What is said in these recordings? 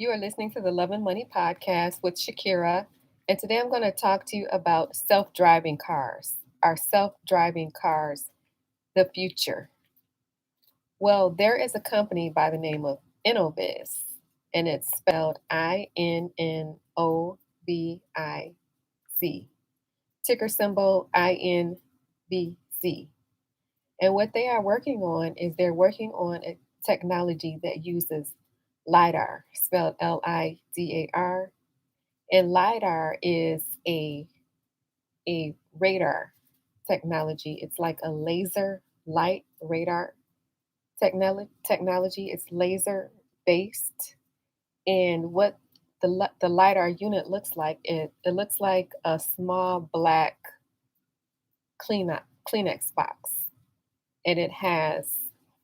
You are listening to the Love and Money podcast with Shakira. And today I'm going to talk to you about self driving cars, our self driving cars, the future. Well, there is a company by the name of Innoviz, and it's spelled INNOVIZ, ticker symbol INVZ. And what they are working on is they're working on a technology that uses LIDAR, spelled LIDAR. And LIDAR is a radar technology. It's like a laser light radar technology. It's laser based. And what the LIDAR unit looks like, it looks like a small black Kleenex box. And it has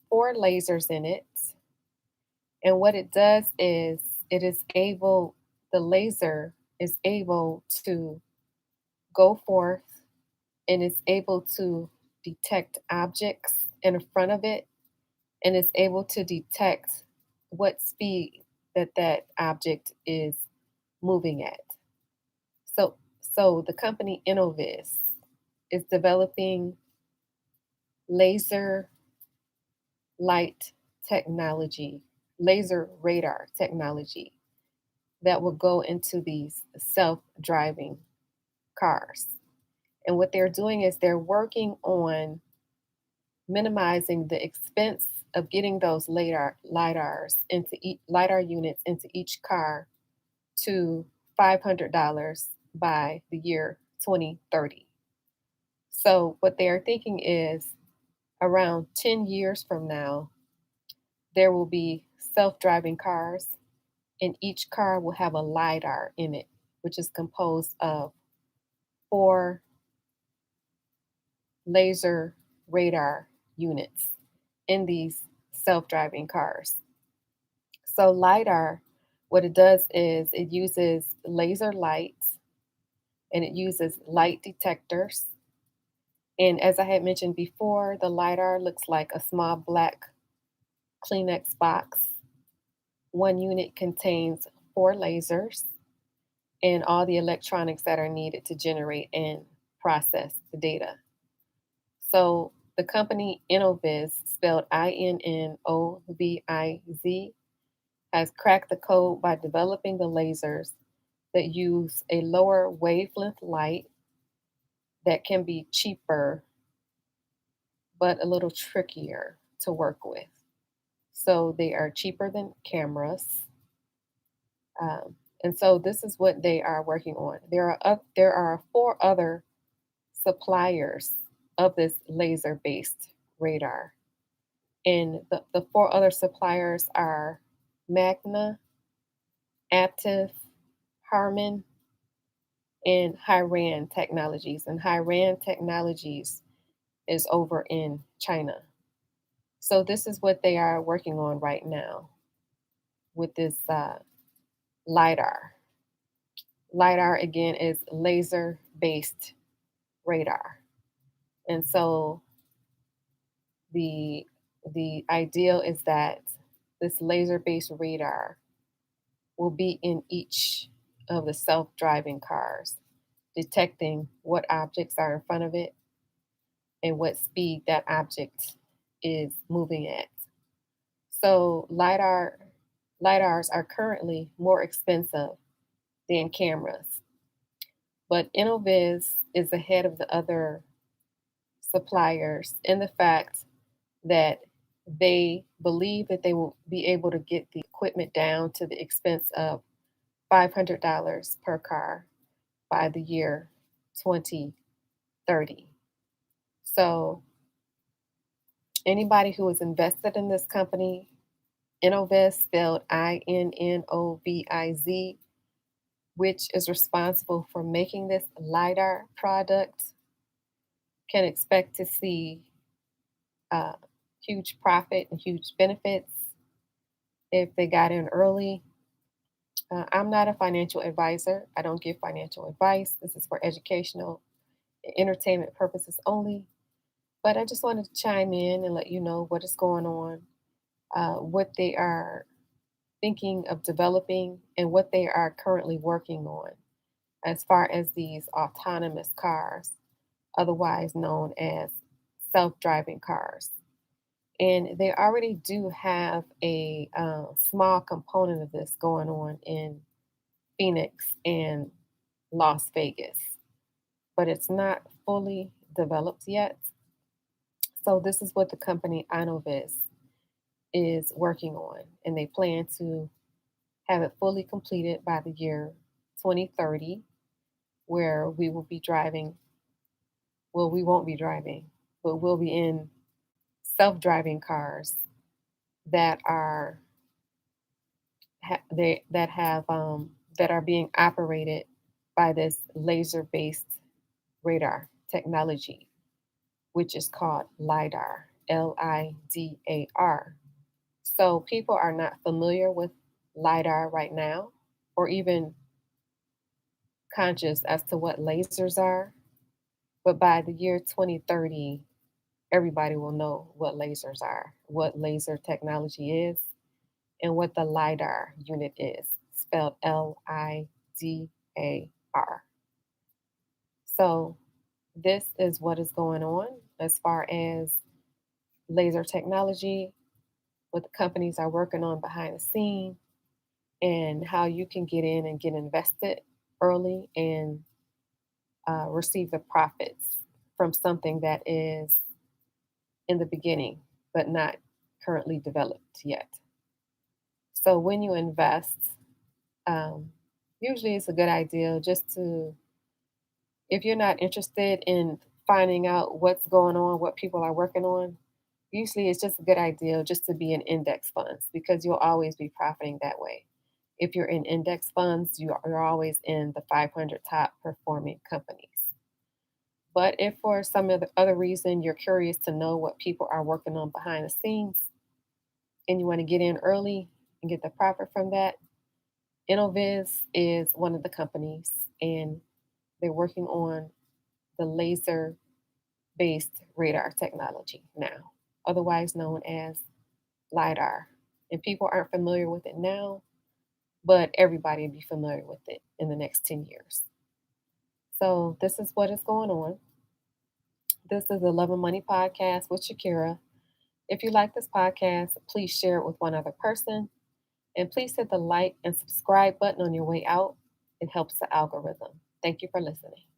four lasers in it. And what it does is it is able, the laser is able to go forth and is able to detect objects in front of it and is able to detect what speed that object is moving at. So the company Innovis is developing laser light technology, laser radar technology that will go into these self-driving cars. And what they're doing is they're working on minimizing the expense of getting those lidar units into each car to $500 by the year 2030. So what they are thinking is around 10 years from now, there will be self-driving cars, and each car will have a lidar in it, which is composed of four laser radar units in these self-driving cars. So LiDAR, what it does is it uses laser lights and it uses light detectors. And as I had mentioned before, the LiDAR looks like a small black Kleenex box. One unit contains four lasers and all the electronics that are needed to generate and process the data. So the company Innoviz, spelled INNOVIZ, has cracked the code by developing the lasers that use a lower wavelength light that can be cheaper but a little trickier to work with. So they are cheaper than cameras. And so this is what they are working on. There are four other suppliers of this laser based radar. And the four other suppliers are Magna, Aptiv, Harman, and Hiran Technologies. And Hiran Technologies is over in China. So this is what they are working on right now with this LiDAR. LiDAR again is laser based radar. And so the the ideal is that this laser based radar will be in each of the self driving cars, detecting what objects are in front of it and what speed that object is moving at. So lidars are currently more expensive than cameras, but Innoviz is ahead of the other suppliers in the fact that they believe that they will be able to get the equipment down to the expense of $500 per car by the year 2030. So anybody who is invested in this company, Innoviz, spelled INNOVIZ, which is responsible for making this LiDAR product, can expect to see uh, huge profit and huge benefits if they got in early. I'm not a financial advisor. I don't give financial advice. This is for educational and entertainment purposes only. But I just wanted to chime in and let you know what is going on, what they are thinking of developing and what they are currently working on as far as these autonomous cars, otherwise known as self driving cars. And they already do have a small component of this going on in Phoenix and Las Vegas, but it's not fully developed yet. So, this is what the company Inovis is working on, and they plan to have it fully completed by the year 2030, where we will be driving. Well, we won't be driving, but we'll be in self driving cars that are they that have that are being operated by this laser based radar technology, which is called LIDAR, LIDAR. So people are not familiar with LIDAR right now, or even conscious as to what lasers are. But by the year 2030, everybody will know what lasers are, what laser technology is, and what the LIDAR unit is, spelled LIDAR. So, this is what is going on as far as laser technology, what the companies are working on behind the scene, and how you can get in and get invested early and receive the profits from something that is in the beginning but not currently developed yet. So, when you invest, um, usually it's a good idea just to, if you're not interested in finding out what's going on, what people are working on, usually it's just a good idea just to be in index funds because you'll always be profiting that way. If you're in index funds, you're always in the 500 top performing companies. But if for some other reason you're curious to know what people are working on behind the scenes and you want to get in early and get the profit from that, Innoviz is one of the companies and they're working on the laser based radar technology now, otherwise known as LIDAR. And people aren't familiar with it now, but everybody will be familiar with it in the next 10 years. So, this is what is going on. This is the Love and Money Podcast with Shakira. If you like this podcast, please share it with one other person. And please hit the like and subscribe button on your way out. It helps the algorithm. Thank you for listening.